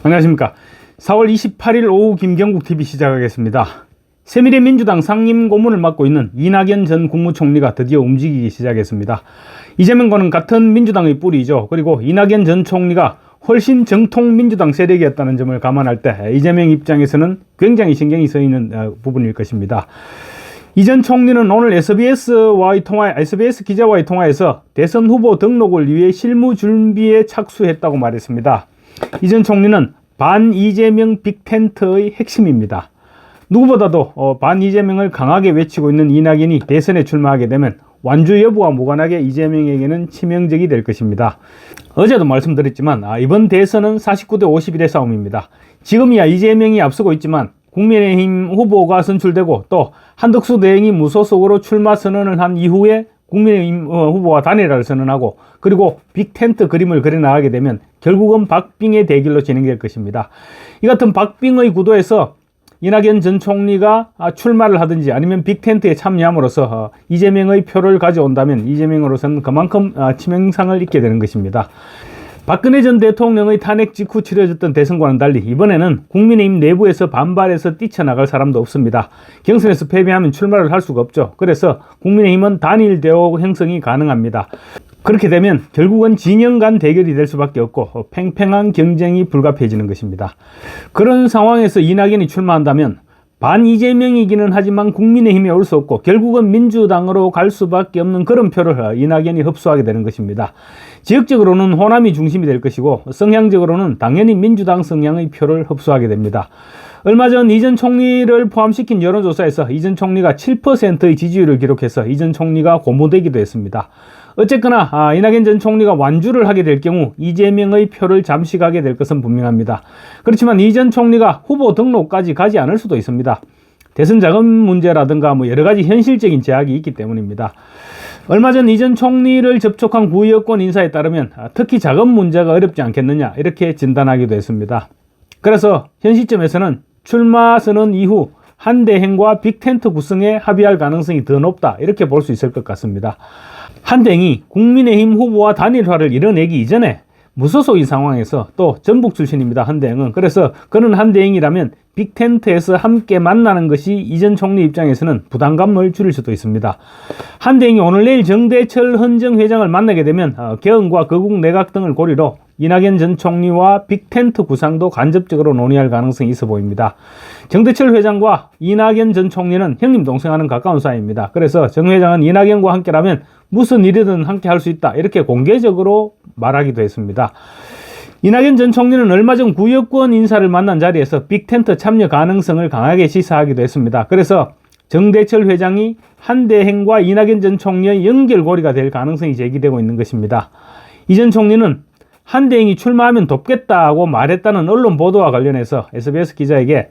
안녕하십니까. 4월 28일 오후 김경국TV 시작하겠습니다. 새미래민주당 상임고문을 맡고 있는 이낙연 전 국무총리가 드디어 움직이기 시작했습니다. 이재명과는 같은 민주당의 뿌리죠. 그리고 이낙연 전 총리가 훨씬 정통 민주당 세력이었다는 점을 감안할 때 이재명 입장에서는 굉장히 신경이 쓰이는 부분일 것입니다. 이 전 총리는 오늘 SBS 기자와의 통화에서 대선 후보 등록을 위해 실무 준비에 착수했다고 말했습니다. 이 전 총리는 반 이재명 빅텐트의 핵심입니다. 누구보다도 반 이재명을 강하게 외치고 있는 이낙연이 대선에 출마하게 되면 완주 여부와 무관하게 이재명에게는 치명적이 될 것입니다. 어제도 말씀드렸지만 이번 대선은 49대 51의 싸움입니다. 지금이야 이재명이 앞서고 있지만 국민의힘 후보가 선출되고 또 한덕수 대행이 무소속으로 출마 선언을 한 이후에 국민의힘 후보와 단일화를 선언하고 그리고 빅텐트 그림을 그려나가게 되면 결국은 박빙의 대결로 진행될 것입니다. 이 같은 박빙의 구도에서 이낙연 전 총리가 출마를 하든지 아니면 빅텐트에 참여함으로써 이재명의 표를 가져온다면 이재명으로서는 그만큼 치명상을 입게 되는 것입니다. 박근혜 전 대통령의 탄핵 직후 치러졌던 대선과는 달리 이번에는 국민의힘 내부에서 반발해서 뛰쳐나갈 사람도 없습니다. 경선에서 패배하면 출마를 할 수가 없죠. 그래서 국민의힘은 단일 대오 형성이 가능합니다. 그렇게 되면 결국은 진영 간 대결이 될 수밖에 없고 팽팽한 경쟁이 불가피해지는 것입니다. 그런 상황에서 이낙연이 출마한다면 반 이재명이기는 하지만 국민의힘에 올 수 없고 결국은 민주당으로 갈 수밖에 없는 그런 표를 이낙연이 흡수하게 되는 것입니다. 지역적으로는 호남이 중심이 될 것이고 성향적으로는 당연히 민주당 성향의 표를 흡수하게 됩니다. 얼마 전 이 전 총리를 포함시킨 여론조사에서 이 전 총리가 7%의 지지율을 기록해서 이 전 총리가 고무되기도 했습니다. 어쨌거나 이낙연 전 총리가 완주를 하게 될 경우 이재명의 표를 잠식하게 될 것은 분명합니다. 그렇지만 이 전 총리가 후보 등록까지 가지 않을 수도 있습니다. 대선 자금 문제라든가 여러 가지 현실적인 제약이 있기 때문입니다. 얼마 전 이 전 총리를 접촉한 구여권 인사에 따르면 특히 자금 문제가 어렵지 않겠느냐 이렇게 진단하기도 했습니다. 그래서 현 시점에서는 출마 선언 이후 한대행과 빅텐트 구성에 합의할 가능성이 더 높다 이렇게 볼 수 있을 것 같습니다. 한대행이 국민의힘 후보와 단일화를 이뤄내기 이전에 무소속인 상황에서 또 전북 출신입니다. 한대행은. 그래서 그는 한대행이라면 빅텐트에서 함께 만나는 것이 이 전 총리 입장에서는 부담감을 줄일 수도 있습니다. 한대행이 오늘 내일 정대철 헌정 회장을 만나게 되면 개헌과 거국 내각 등을 고리로 이낙연 전 총리와 빅텐트 구상도 간접적으로 논의할 가능성이 있어 보입니다. 정대철 회장과 이낙연 전 총리는 형님 동생하는 가까운 사이입니다. 그래서 정 회장은 이낙연과 함께라면 무슨 일이든 함께 할 수 있다 이렇게 공개적으로 말하기도 했습니다. 이낙연 전 총리는 얼마 전 구여권 인사를 만난 자리에서 빅텐트 참여 가능성을 강하게 시사하기도 했습니다. 그래서 정대철 회장이 한대행과 이낙연 전 총리의 연결고리가 될 가능성이 제기되고 있는 것입니다. 이 전 총리는 한대행이 출마하면 돕겠다고 말했다는 언론 보도와 관련해서 SBS 기자에게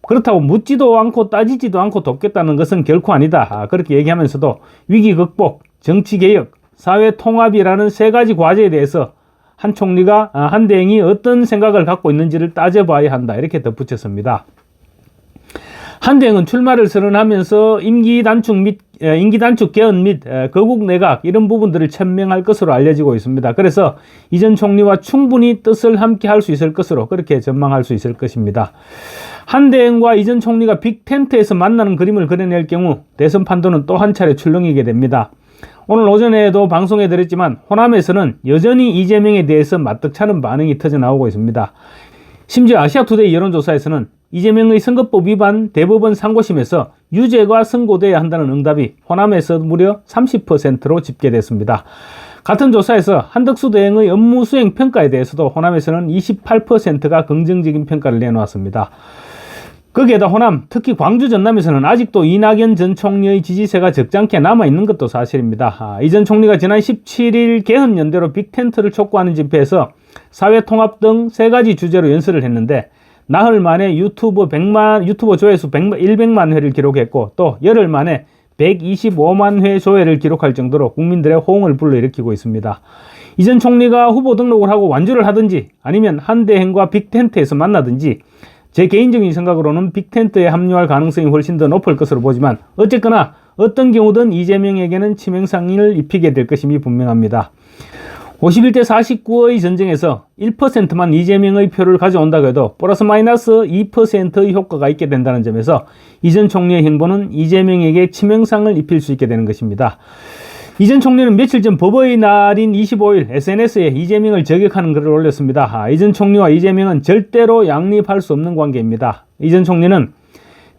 그렇다고 묻지도 않고 따지지도 않고 돕겠다는 것은 결코 아니다. 그렇게 얘기하면서도 위기 극복, 정치개혁, 사회통합이라는 세 가지 과제에 대해서 한 총리가 한대행이 어떤 생각을 갖고 있는지를 따져봐야 한다. 이렇게 덧붙였습니다. 한대행은 출마를 선언하면서 임기 단축 개헌 및 거국 내각 이런 부분들을 천명할 것으로 알려지고 있습니다. 그래서 이 전 총리와 충분히 뜻을 함께 할 수 있을 것으로 그렇게 전망할 수 있을 것입니다. 한대행과 이 전 총리가 빅텐트에서 만나는 그림을 그려낼 경우 대선 판도는 또 한 차례 출렁이게 됩니다. 오늘 오전에도 방송해 드렸지만 호남에서는 여전히 이재명에 대해서 마뜩찮은 반응이 터져나오고 있습니다. 심지어 아시아투데이 여론조사에서는 이재명의 선거법 위반 대법원 상고심에서 유죄가 선고돼야 한다는 응답이 호남에서 무려 30%로 집계됐습니다. 같은 조사에서 한덕수 대행의 업무 수행 평가에 대해서도 호남에서는 28%가 긍정적인 평가를 내놓았습니다. 거기에다 호남, 특히 광주 전남에서는 아직도 이낙연 전 총리의 지지세가 적잖게 남아있는 것도 사실입니다. 이 전 총리가 지난 17일 개헌연대로 빅텐트를 촉구하는 집회에서 사회통합 등 세 가지 주제로 연설을 했는데 나흘 만에 유튜브 조회수 100만 회를 기록했고 또 열흘 만에 125만 회 조회를 기록할 정도로 국민들의 호응을 불러일으키고 있습니다. 이 전 총리가 후보 등록을 하고 완주를 하든지 아니면 한대행과 빅텐트에서 만나든지 제 개인적인 생각으로는 빅텐트에 합류할 가능성이 훨씬 더 높을 것으로 보지만 어쨌거나 어떤 경우든 이재명에게는 치명상을 입히게 될 것임이 분명합니다. 51대 49의 전쟁에서 1%만 이재명의 표를 가져온다고 해도 플러스 마이너스 2%의 효과가 있게 된다는 점에서 이 전 총리의 행보는 이재명에게 치명상을 입힐 수 있게 되는 것입니다. 이 전 총리는 며칠 전 법의 날인 25일 SNS에 이재명을 저격하는 글을 올렸습니다. 이 전 총리와 이재명은 절대로 양립할 수 없는 관계입니다. 이 전 총리는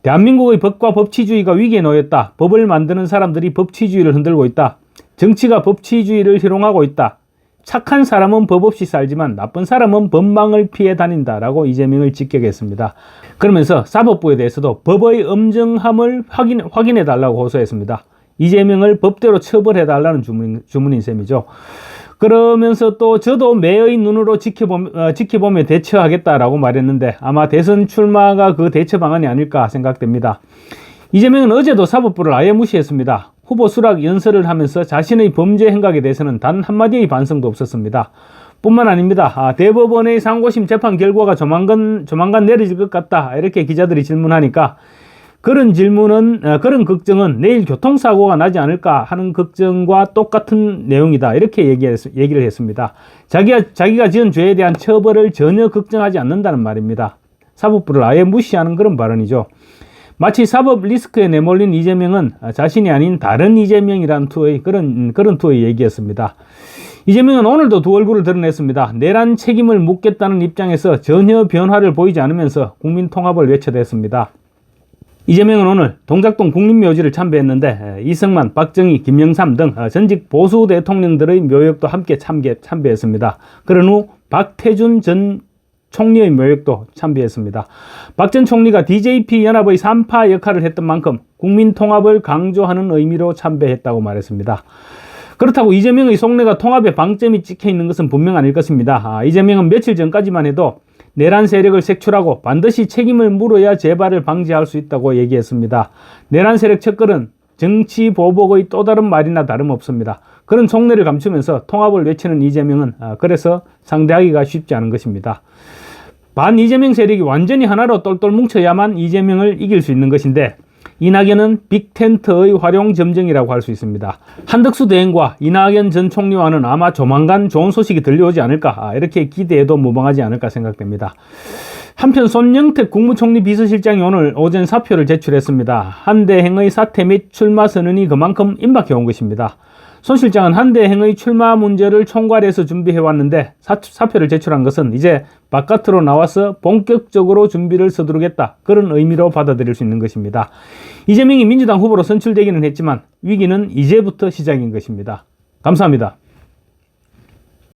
대한민국의 법과 법치주의가 위기에 놓였다. 법을 만드는 사람들이 법치주의를 흔들고 있다. 정치가 법치주의를 희롱하고 있다. 착한 사람은 법 없이 살지만 나쁜 사람은 법망을 피해 다닌다라고 이재명을 직격했습니다. 그러면서 사법부에 대해서도 법의 엄정함을 확인해 달라고 호소했습니다. 이재명을 법대로 처벌해 달라는 주문인 셈이죠. 그러면서 또 저도 매의 눈으로 지켜보며 대처하겠다라고 말했는데 아마 대선 출마가 그 대처 방안이 아닐까 생각됩니다. 이재명은 어제도 사법부를 아예 무시했습니다. 후보 수락 연설을 하면서 자신의 범죄 행각에 대해서는 단 한마디의 반성도 없었습니다. 뿐만 아닙니다. 대법원의 상고심 재판 결과가 조만간 내려질 것 같다. 이렇게 기자들이 질문하니까 그런 걱정은 내일 교통사고가 나지 않을까 하는 걱정과 똑같은 내용이다. 이렇게 얘기를 했습니다. 자기가 지은 죄에 대한 처벌을 전혀 걱정하지 않는다는 말입니다. 사법부를 아예 무시하는 그런 발언이죠. 마치 사법 리스크에 내몰린 이재명은 자신이 아닌 다른 이재명이라는 그런 투의 얘기였습니다. 이재명은 오늘도 두 얼굴을 드러냈습니다. 내란 책임을 묻겠다는 입장에서 전혀 변화를 보이지 않으면서 국민 통합을 외쳐댔습니다. 이재명은 오늘 동작동 국립묘지를 참배했는데 이승만, 박정희, 김영삼 등 전직 보수 대통령들의 묘역도 함께 참배했습니다. 그런 후 박태준 전 총리의 묘역도 참배했습니다. 박 전 총리가 DJP 연합의 3파 역할을 했던 만큼 국민 통합을 강조하는 의미로 참배했다고 말했습니다. 그렇다고 이재명의 속내가 통합에 방점이 찍혀 있는 것은 분명 아닐 것입니다. 이재명은 며칠 전까지만 해도 내란 세력을 색출하고 반드시 책임을 물어야 재발을 방지할 수 있다고 얘기했습니다. 내란 세력 척결은 정치 보복의 또 다른 말이나 다름없습니다. 그런 속내를 감추면서 통합을 외치는 이재명은 그래서 상대하기가 쉽지 않은 것입니다. 반 이재명 세력이 완전히 하나로 똘똘 뭉쳐야만 이재명을 이길 수 있는 것인데 이낙연은 빅텐트의 활용 점정이라고 할 수 있습니다. 한덕수 대행과 이낙연 전 총리와는 아마 조만간 좋은 소식이 들려오지 않을까 이렇게 기대해도 무방하지 않을까 생각됩니다. 한편 손영택 국무총리 비서실장이 오늘 오전 사표를 제출했습니다. 한대행의 사퇴 및 출마 선언이 그만큼 임박해온 것입니다. 손 실장은 한대행의 출마 문제를 총괄해서 준비해왔는데 사표를 제출한 것은 이제 바깥으로 나와서 본격적으로 준비를 서두르겠다. 그런 의미로 받아들일 수 있는 것입니다. 이재명이 민주당 후보로 선출되기는 했지만 위기는 이제부터 시작인 것입니다. 감사합니다.